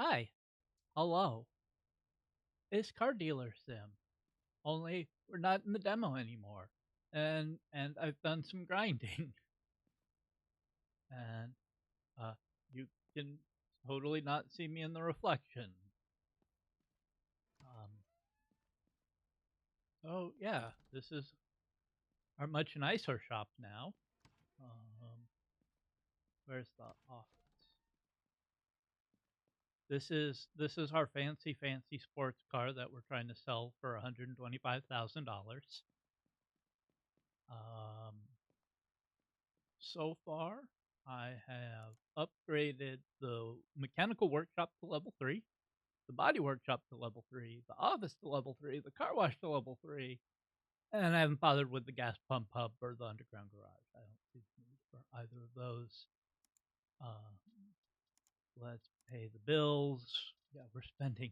Hi, hello. It's Car Dealer Sim. Only we're not in the demo anymore. And I've done some grinding. And uh you can totally not see me in the reflection. Um so yeah, this is our much nicer shop now. Um where's the office? This is our fancy sports car that we're trying to sell for $125,000. Um So far, I have upgraded the mechanical workshop to level 3, the body workshop to level 3, the office to level 3, the car wash to level 3, and I haven't bothered with the gas pump hub or the underground garage. I don't see the need for either of those. Uh, let's pay the bills. Yeah, we're spending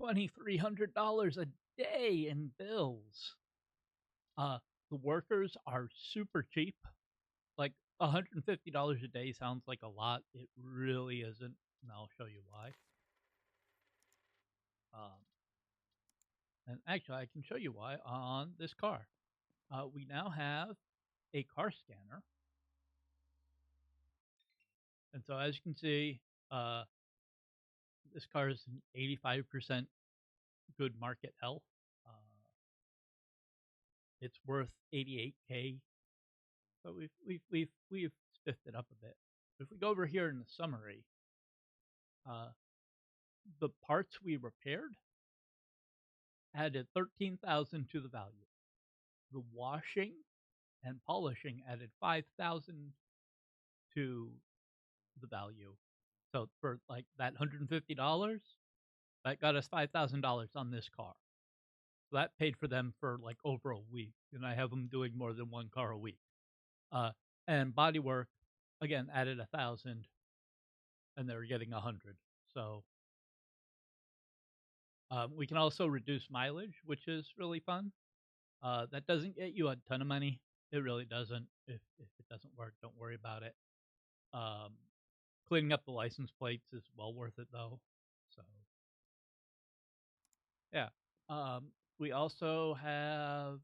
$2,300 a day in bills. Uh, the workers are super cheap. Like $150 a day sounds like a lot. It really isn't, and I'll show you why. Um, and actually, I can show you why on this car. We now have a car scanner, and so as you can see, uh, this car is an 85% good market health. Uh, it's worth 88K, but we've spiffed it up a bit. If we go over here in the summary, uh, the parts we repaired added 13,000 to the value. The washing and polishing added 5,000 to the value. So for like that $150, that got us $5,000 on this car. So that paid for them for like over a week, and I have them doing more than one car a week. And body work again added 1,000, and they were getting 100. So we can also reduce mileage, which is really fun. That doesn't get you a ton of money. It really doesn't. If it doesn't work, don't worry about it. Um, Cleaning up the license plates is well worth it though. So yeah. We also have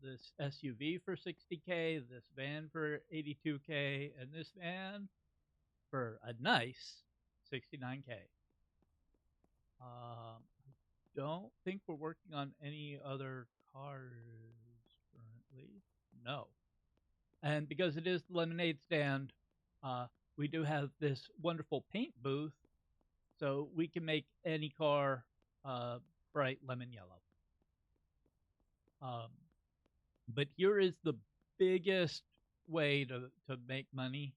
this SUV for 60K, this van for 82K, and this van for a nice 69K. I don't think we're working on any other cars currently. No. And because it is the lemonade stand, uh, we do have this wonderful paint booth, so we can make any car uh, bright lemon yellow. Um, but here is the biggest way to make money.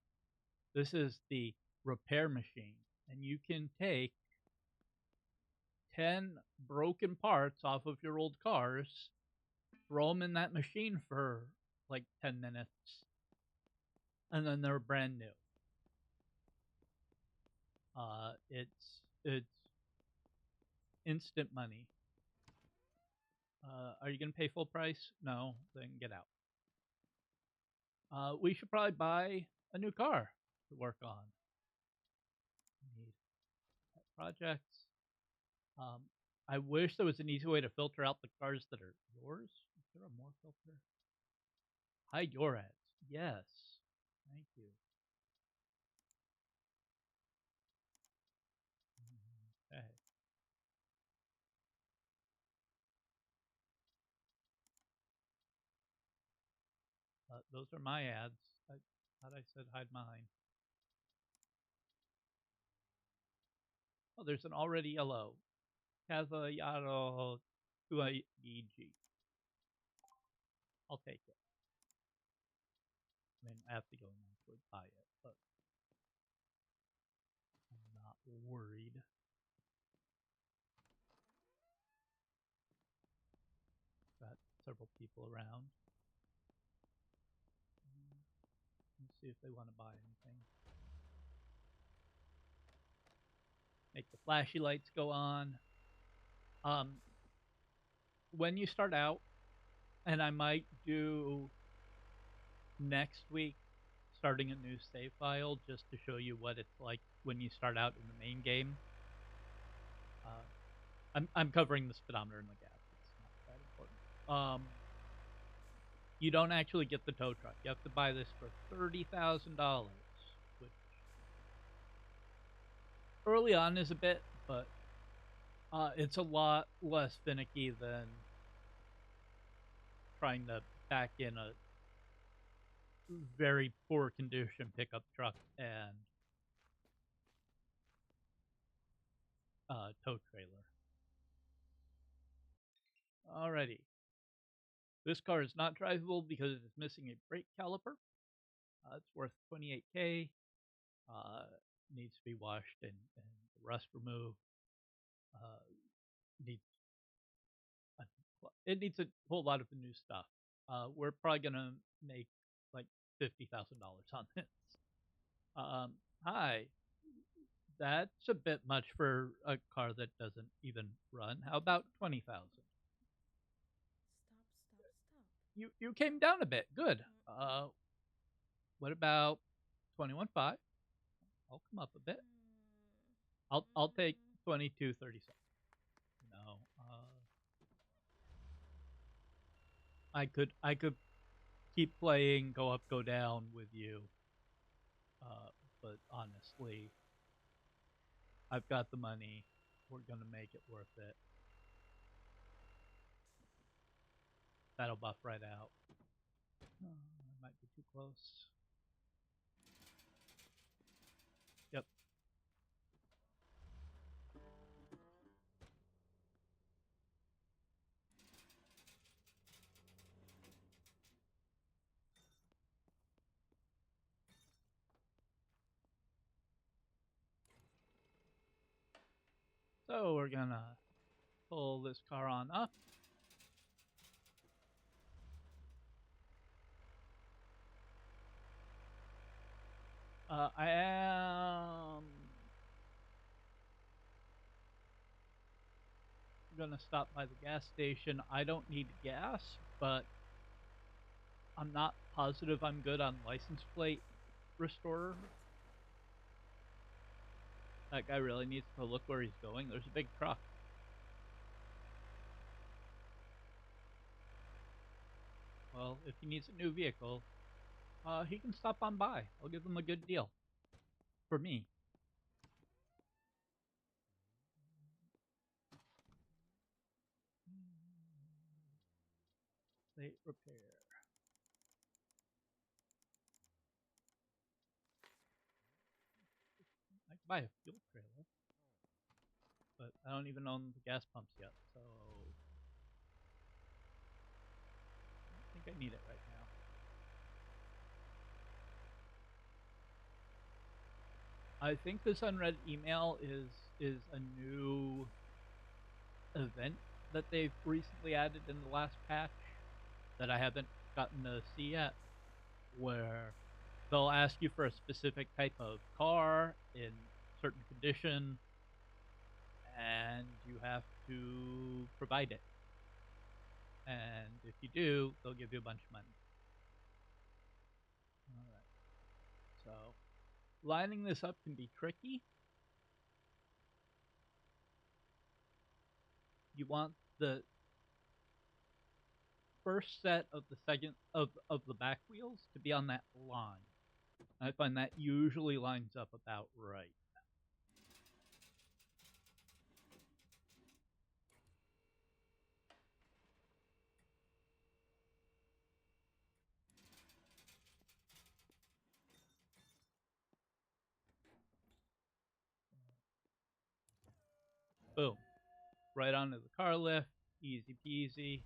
This is the repair machine, and you can take 10 broken parts off of your old cars, throw them in that machine for like 10 minutes, and then they're brand new. It's instant money. Are you going to pay full price? No, then get out. We should probably buy a new car to work on. Need projects. Um, I wish there was an easy way to filter out the cars that are yours. Is there a more filter? Hide your ads. Yes. Thank you. Okay. Those are my ads. I thought I said hide mine. Oh, there's an already yellow. Kaza Yaro 2EG. I'll take it. I mean, I have to go and actually buy it, but I'm not worried. Got several people around. Let's see if they want to buy anything. Make the flashy lights go on. Um, when you start out, and I might do next week starting a new save file just to show you what it's like when you start out in the main game. Uh, I'm covering the speedometer and the gas. It's not that important. You don't actually get the tow truck. You have to buy this for $30,000, which early on is a bit, but it's a lot less finicky than trying to back in a very poor condition pickup truck and tow trailer. Alrighty. This car is not drivable because it is missing a brake caliper. It's worth 28K. Needs to be washed and the rust removed. Needs a, it needs a whole lot of the new stuff. We're probably gonna make like $50,000 on this. Hi, that's a bit much for a car that doesn't even run. How about 20,000? Stop. You came down a bit. Good. What about 21.5? I'll come up a bit. I'll take 22.37. No, I could keep playing, go up, go down with you, but honestly, I've got the money. We're gonna make it worth it. That'll buff right out. Might be too close. Yep. So we're gonna pull this car on up. I am gonna stop by the gas station. I don't need gas, but I'm not positive I'm good on license plate restorer. That guy really needs to look where he's going. There's a big truck. Well, if he needs a new vehicle, he can stop on by. I'll give him a good deal. For me. Plate repair. I can buy a fuel trailer, but I don't even own the gas pumps yet, so I don't think I need it right now. I think this unread email is a new event that they've recently added in the last patch that I haven't gotten to see yet, where they'll ask you for a specific type of car in certain condition, and you have to provide it. And if you do, they'll give you a bunch of money. All right. So lining this up can be tricky. You want the first set of the second of the back wheels to be on that line. I find that usually lines up about right. Boom. Right onto the car lift. Easy peasy.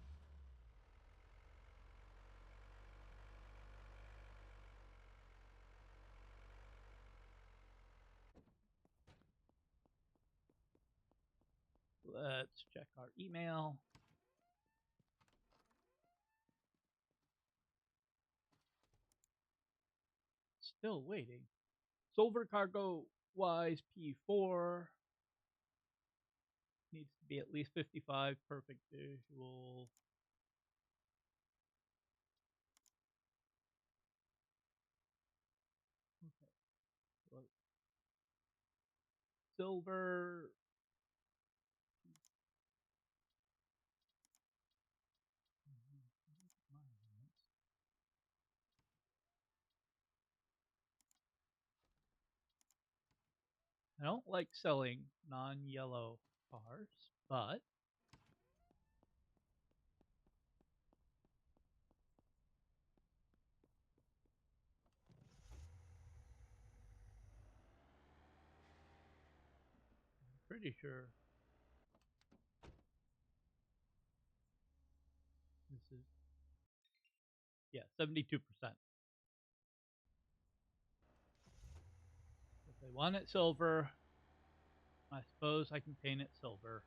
Let's check our email. Still waiting. Silver cargo wise P4 needs to be at least 55. Perfect visual. silver. I don't like selling non-yellow cars, but I'm pretty sure this is, yeah, 72%. If they want it silver, I suppose I can paint it silver.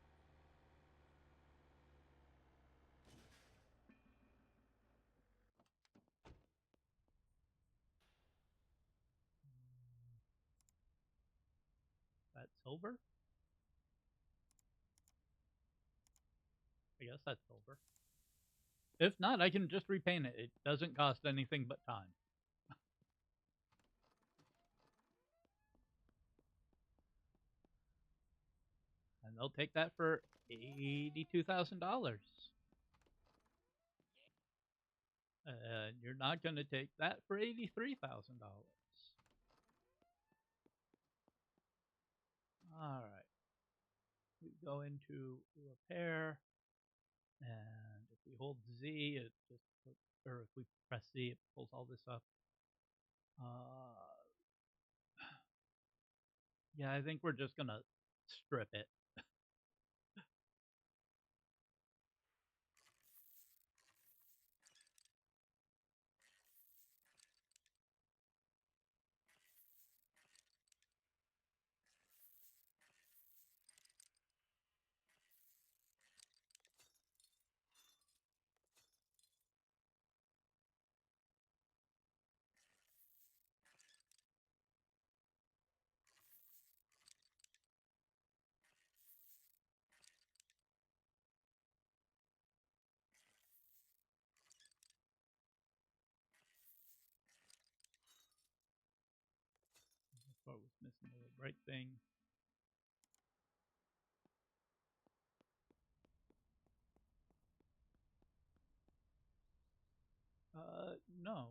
That's silver? I guess that's silver. If not, I can just repaint it. It doesn't cost anything but time. And they'll take that for $82,000. And you're not going to take that for $83,000. All right. We go into repair, and if we hold Z, it just or if we press Z, it pulls all this up. Yeah, I think we're just gonna strip it. That's what was missing, the right thing. No.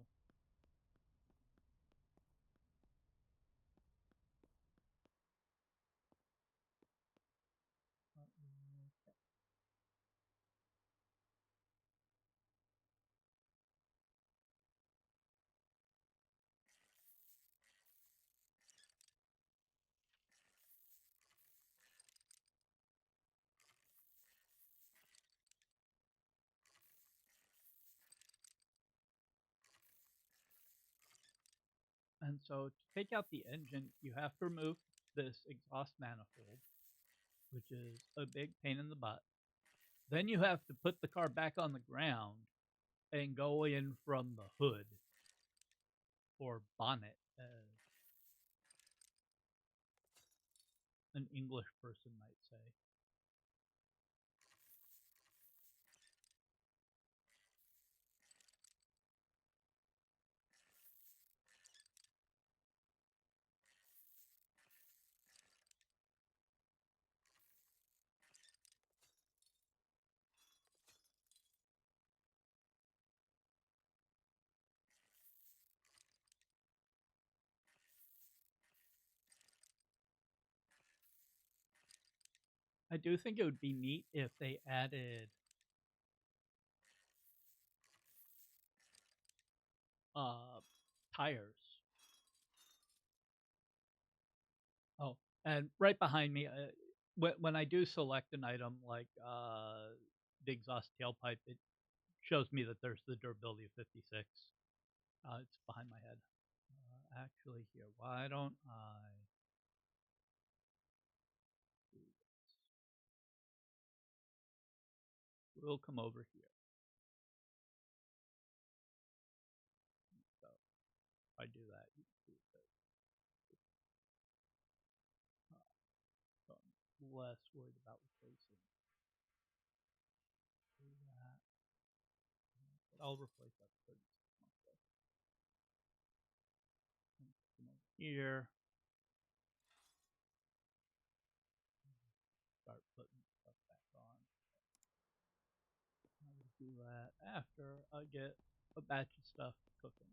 And so to take out the engine, you have to remove this exhaust manifold, which is a big pain in the butt. Then you have to put the car back on the ground and go in from the hood or bonnet, as an English person might say. I do think it would be neat if they added uh, tires. Oh, and right behind me, when I do select an item like the exhaust tailpipe, it shows me that there's the durability of 56. It's behind my head. Actually, here, why don't I do this? We'll come over here. So if I do that, you can see it says, so I'm less worried about replacing that. But I'll replace that 36 months ago. Come over here. do that after I get a batch of stuff cooking.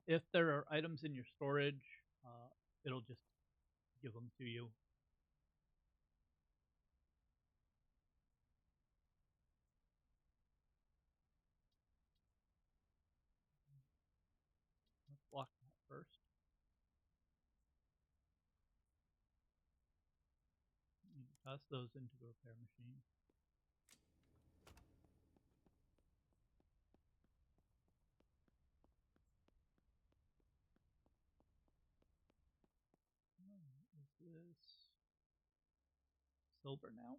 If there are items in your storage, it'll just give them to you. Let's block that first. You need to toss those into the repair machine. Is this silver now?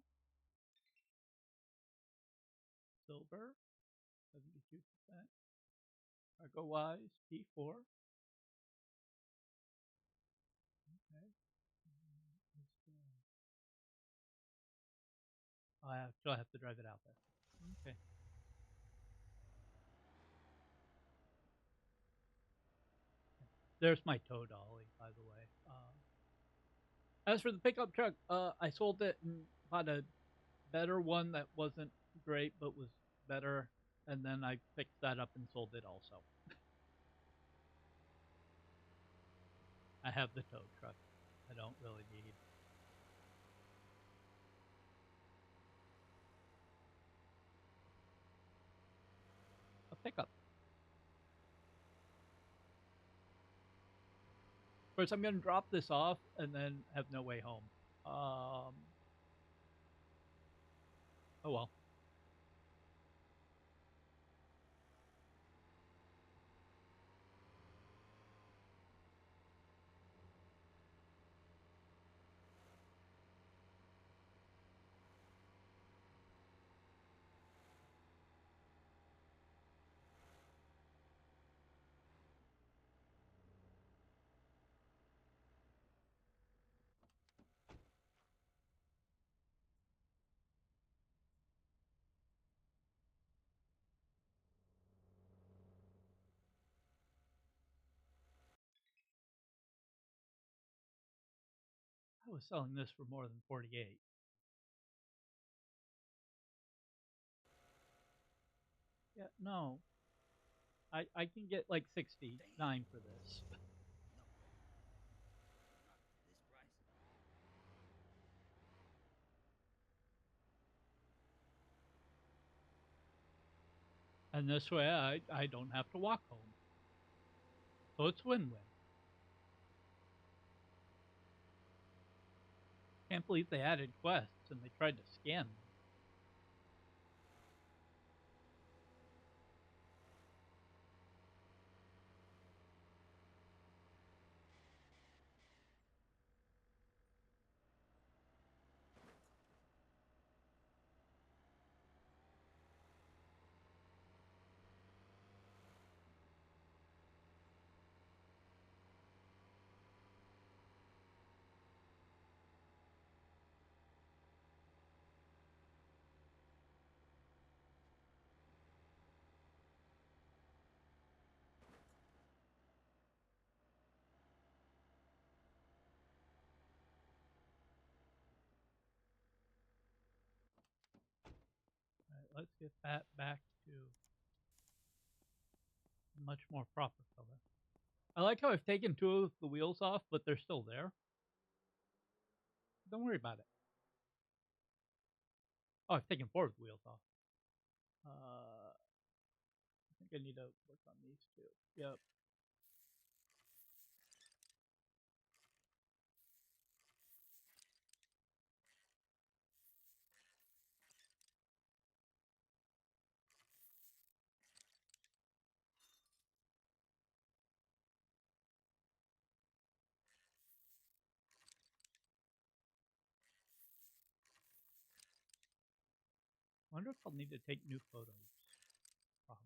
Silver, 72%. Cargo wise, P4. Okay. I'll have to drive it out there. Okay. There's my tow dolly, by the way. As for the pickup truck, I sold it and bought a better one that wasn't great but was better, and then I fixed that up and sold it also. I have the tow truck. I don't really need a pickup. Of course, I'm going to drop this off and then have no way home. Oh well. I was selling this for more than 48. Yeah, no. I can get like 69 for this. And this way I don't have to walk home. So it's win-win. Can't believe they added quests and they tried to scam me. All right, let's get that back to a much more proper color. I like how I've taken two of the wheels off, but they're still there. Don't worry about it. Oh, I've taken four of the wheels off. I think I need to work on these two. Yep. Wonder if I'll need to take new photos. Probably.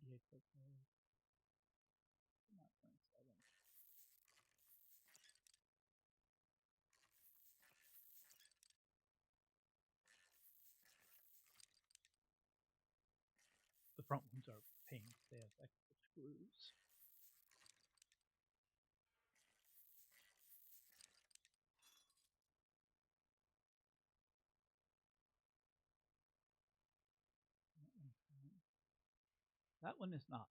Okay. Not 27. The front ones are pains. They have extra screws. That one is not.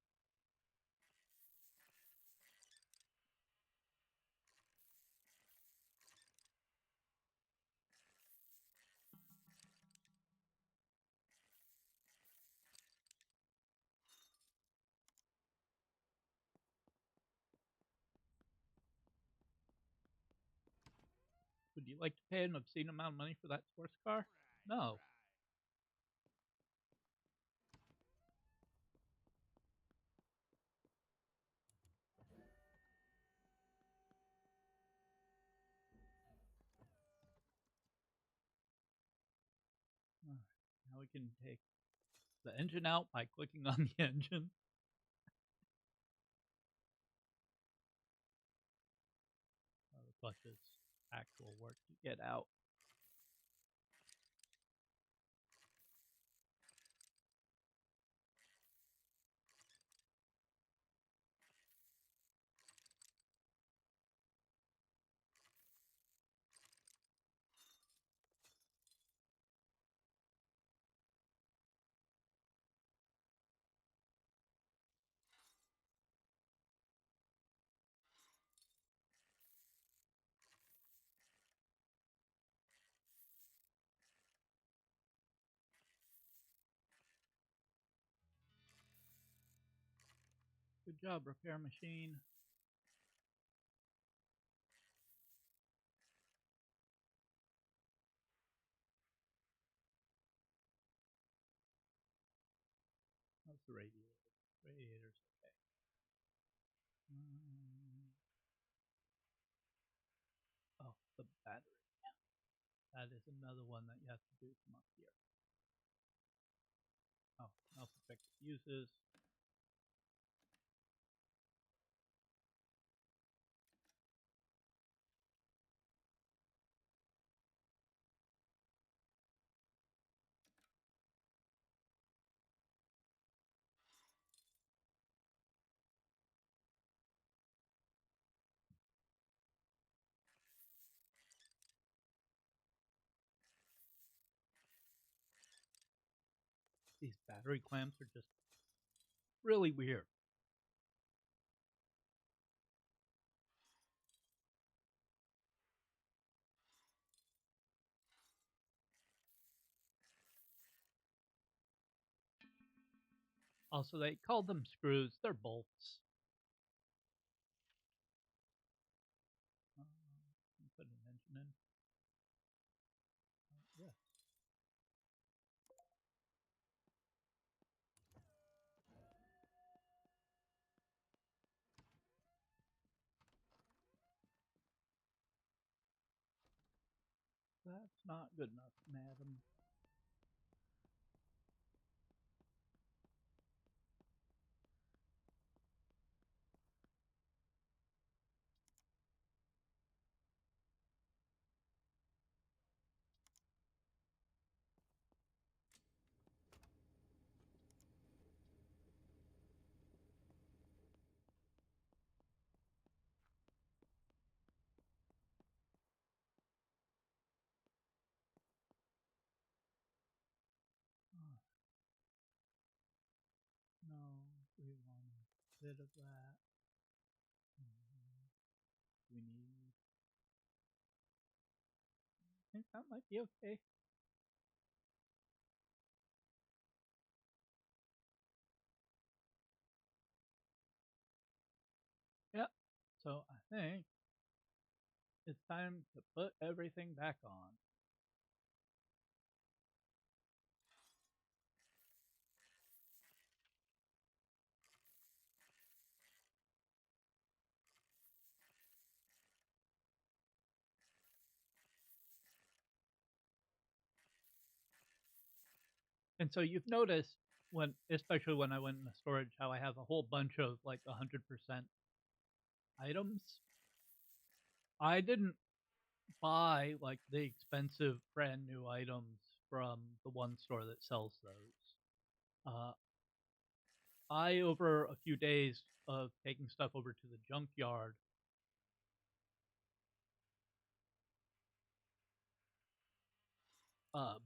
Would you like to pay an obscene amount of money for that sports car? No. Now we can take the engine out by clicking on the engine. The clutch's actual work to get out. Good job, repair machine. How's the radiator? Radiator's okay. Oh, the battery. That is another one that you have to do from up here. Oh, also check the fuses. These battery clamps are just really weird. Also, they call them screws. They're bolts. Put an engine in. Yes. That's not good enough, madam. Oh, no, we want a bit of that. We need. I think that might be okay. Yep. So I think it's time to put everything back on. And so you've noticed when, especially when I went in the storage, how I have a whole bunch of like 100% items. I didn't buy like the expensive brand new items from the one store that sells those. I, over a few days of taking stuff over to the junkyard,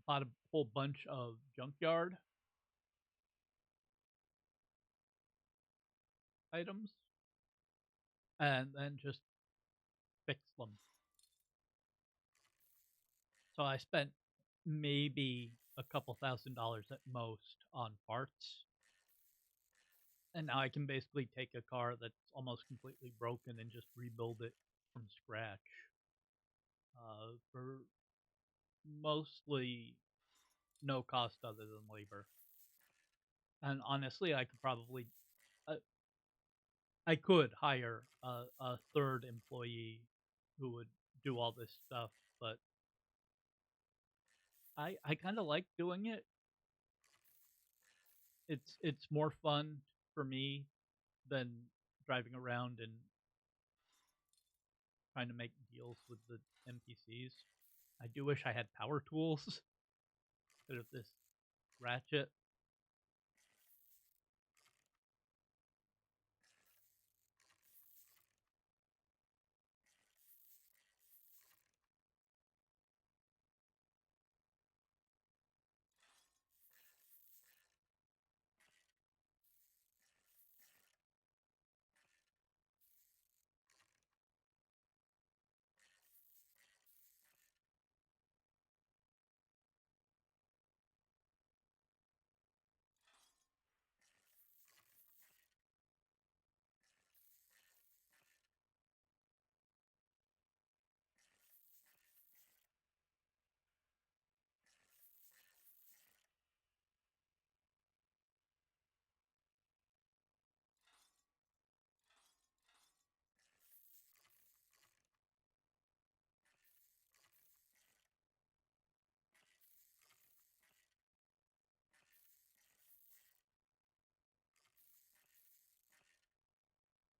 bought a whole bunch of junkyard items and then just fix them. So I spent maybe a couple $1,000s at most on parts, and now I can basically take a car that's almost completely broken and just rebuild it from scratch for mostly no cost other than labor. And honestly, uh, I could hire a third employee who would do all this stuff, but I kind of like doing it. It's more fun for me than driving around and trying to make deals with the NPCs. I do wish I had power tools instead of this ratchet.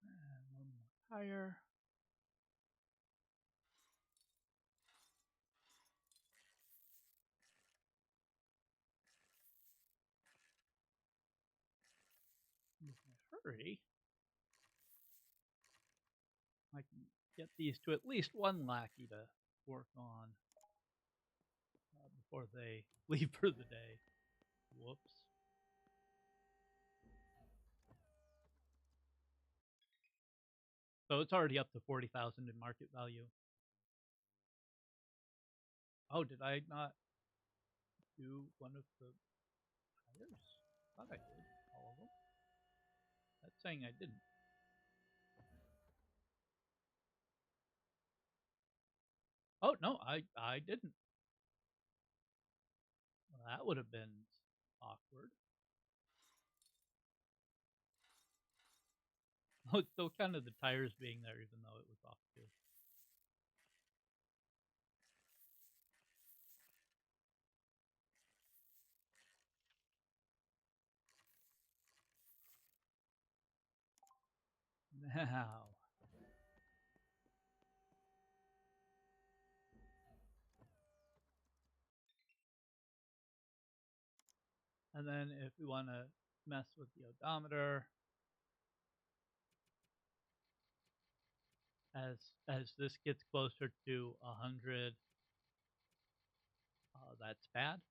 And one more tire. If I hurry, I can get these to at least one lackey to work on before they leave for the day. Whoops. So it's already up to 40,000 in market value. Oh, did I not do one of the tires? Thought I did all of them. That's saying I didn't. Oh no, I didn't. Well, that would have been awkward. Oh, it's still kind of the tires being there, even though it was off too. Now, and then if we want to mess with the odometer, as as this gets closer to 100, that's bad.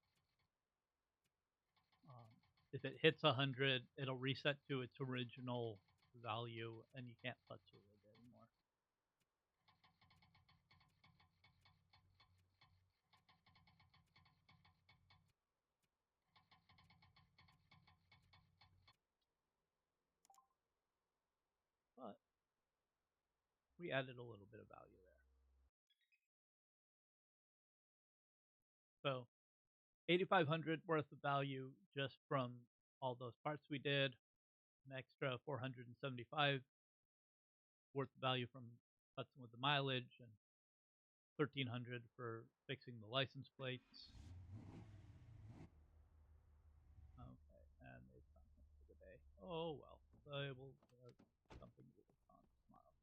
Um, if it hits 100, it'll reset to its original value, and you can't touch it anymore. But we added a little bit of value there. So 8,500 worth of value just from all those parts we did. An extra 475 worth of value from futzing with the mileage, and 1,300 for fixing the license plates. Okay, and it's not for the day. Oh well, I will something to work on tomorrow.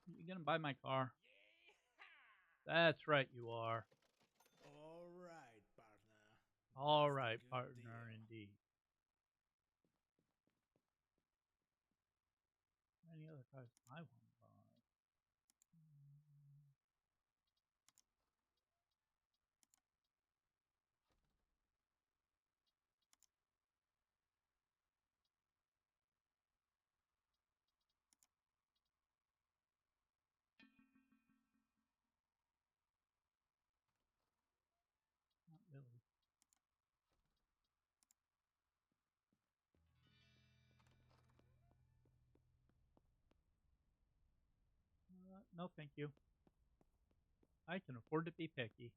You gonna buy my car? That's right, you are. All right, partner. All That's the right, good partner, deal. indeed. Any other cars I want to buy? No, thank you. I can afford to be picky.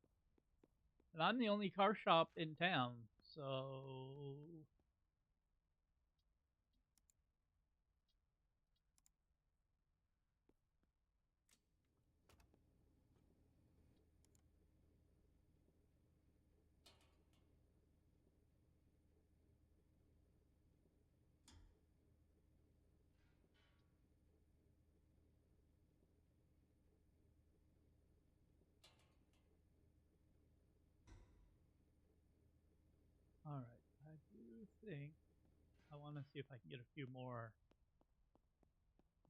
And I'm the only car shop in town, so alright. I do think I want to see if I can get a few more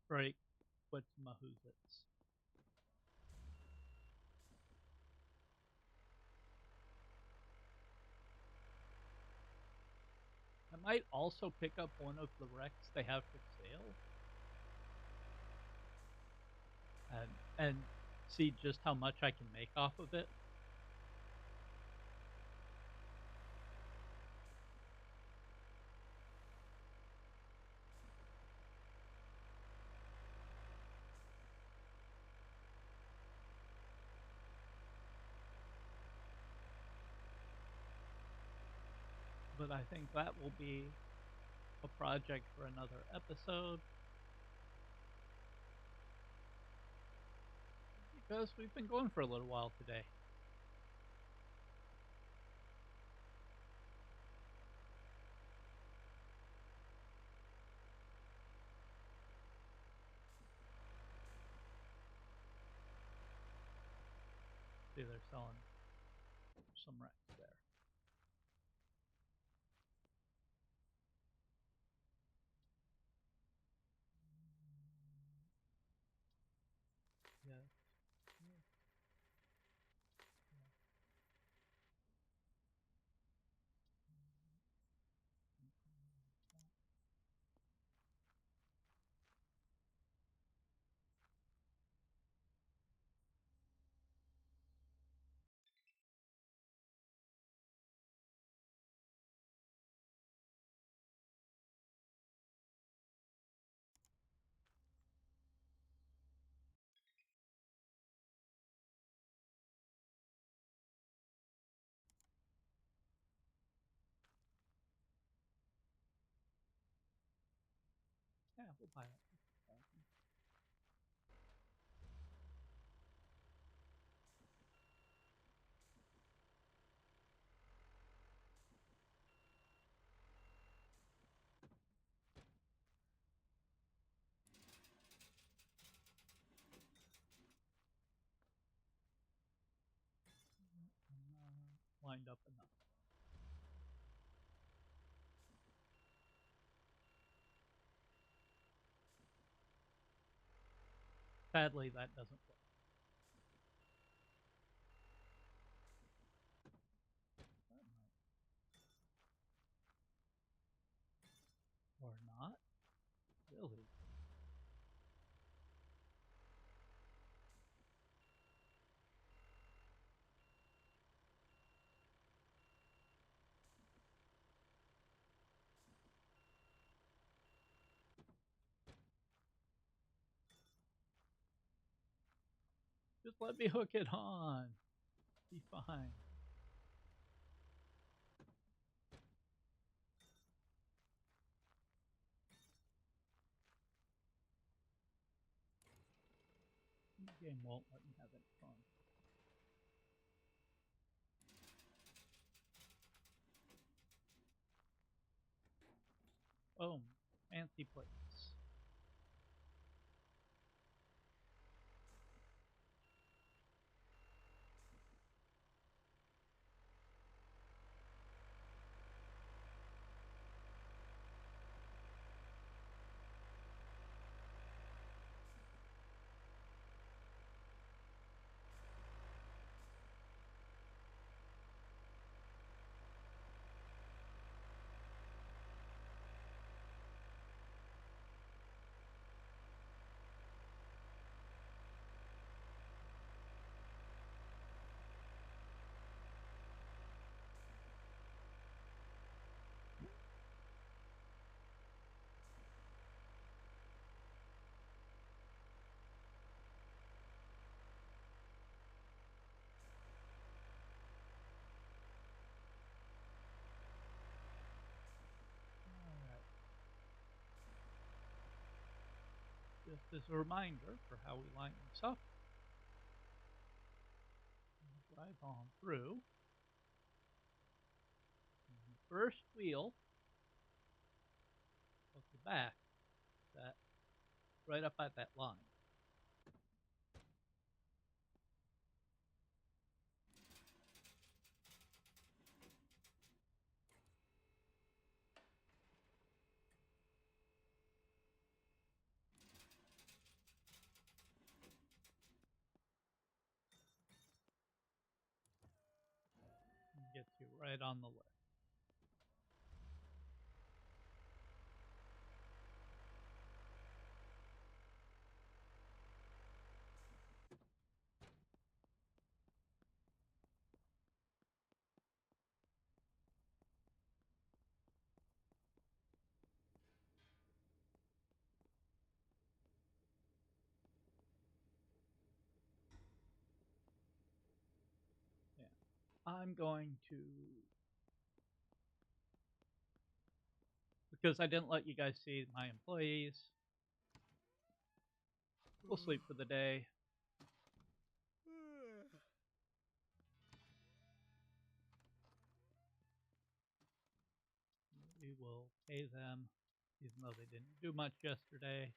break with Mahoozits. I might also pick up one of the wrecks they have for sale and see just how much I can make off of it. But I think that will be a project for another episode because we've been going for a little while today. See, they're selling some wrecks there. Yes. Yes. Yes. Yeah, we'll buy that. Lined up enough. Sadly, that doesn't work. That might. Or not. Really. Just let me hook it on. Be fine. The game won't let me have any fun. Boom. Fancy plates. Just as a reminder for how we line this up, drive on through. And the first wheel of the back, that right up at that line. And gets you right on the left. Yeah. I'm going to, because I didn't let you guys see my employees, we'll sleep for the day. We will pay them, even though they didn't do much yesterday.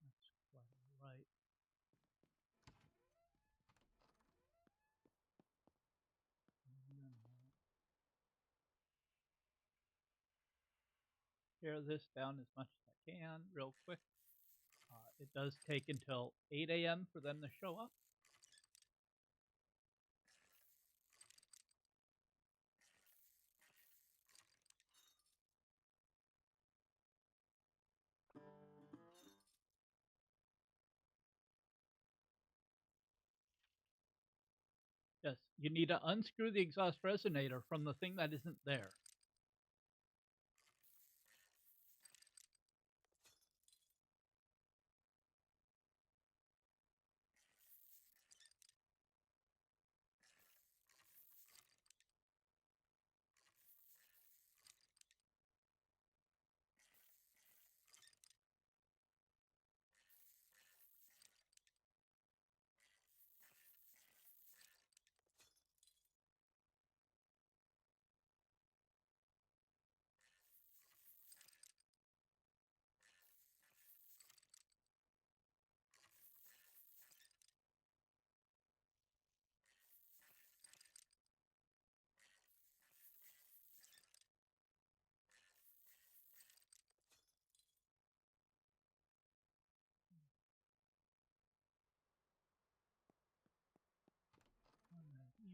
That's quite all right. Tear this down as much as I can real quick. It does take until 8 a.m. for them to show up. Yes, you need to unscrew the exhaust resonator from the thing that isn't there.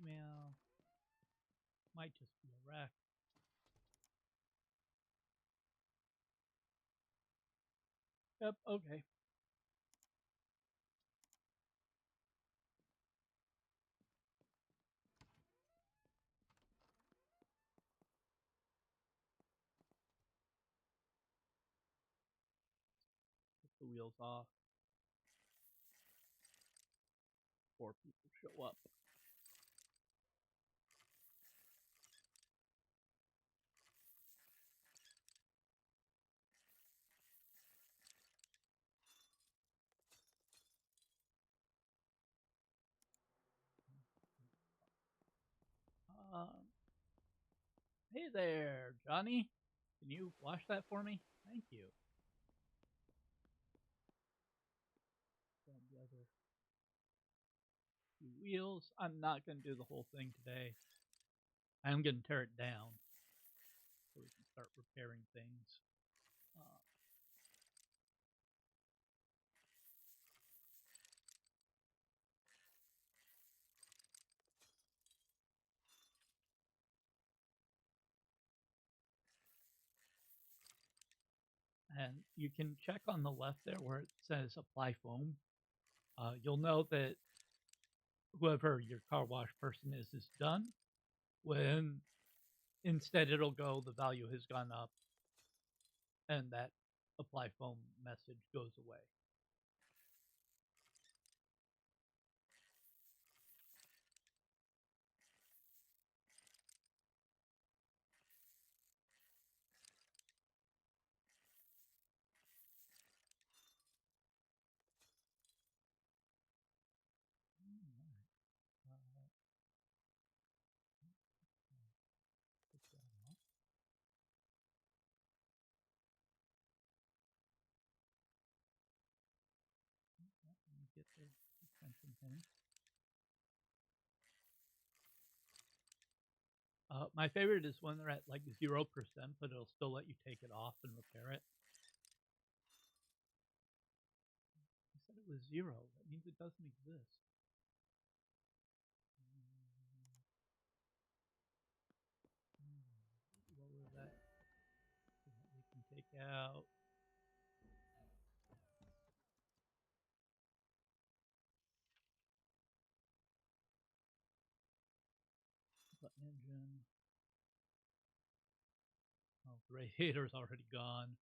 Email might just be a wreck. Yep, okay. Get the wheels off. 4 people show up. Um, hey there, Johnny. Can you wash that for me? Thank you. Grab the other 2 wheels. I'm not going to do the whole thing today. I'm going to tear it down so we can start repairing things. Uh, and you can check on the left there where it says apply foam. You'll know that whoever your car wash person is done when instead it'll go the value has gone up and that apply foam message goes away. My favorite is when they're at like 0%, but it'll still let you take it off and repair it. I said it was 0. That means it doesn't exist. Lower that so that we can take out. Button engine. Oh, the radiator's already gone.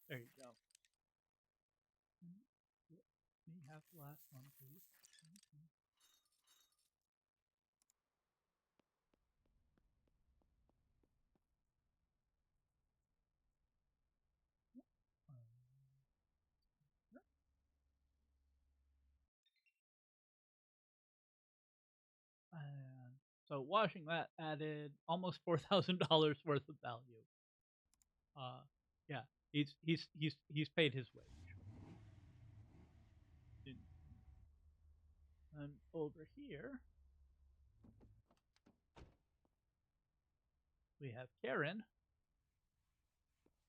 There you go. Let me have the last one, please. And so washing that added almost $4,000 worth of value. Yeah, he's paid his wage. And over here we have Karen,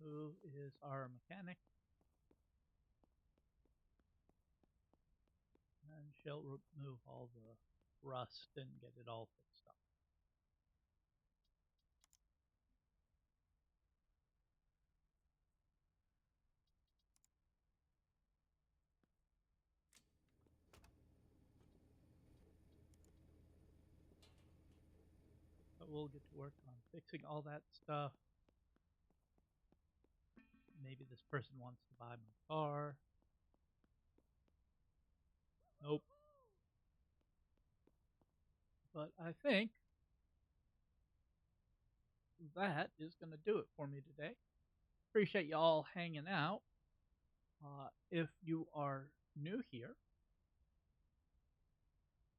who is our mechanic, and she'll remove all the rust and get it all fixed up. But we'll get to work on fixing all that stuff. Maybe this person wants to buy my car. Nope. But I think that is going to do it for me today. Appreciate y'all hanging out. If you are new here,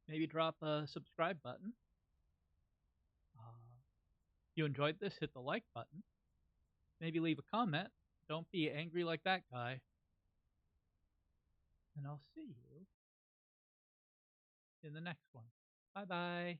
maybe drop a subscribe button. If you enjoyed this, hit the like button. Maybe leave a comment. Don't be angry like that guy. And I'll see you in the next one. Bye bye.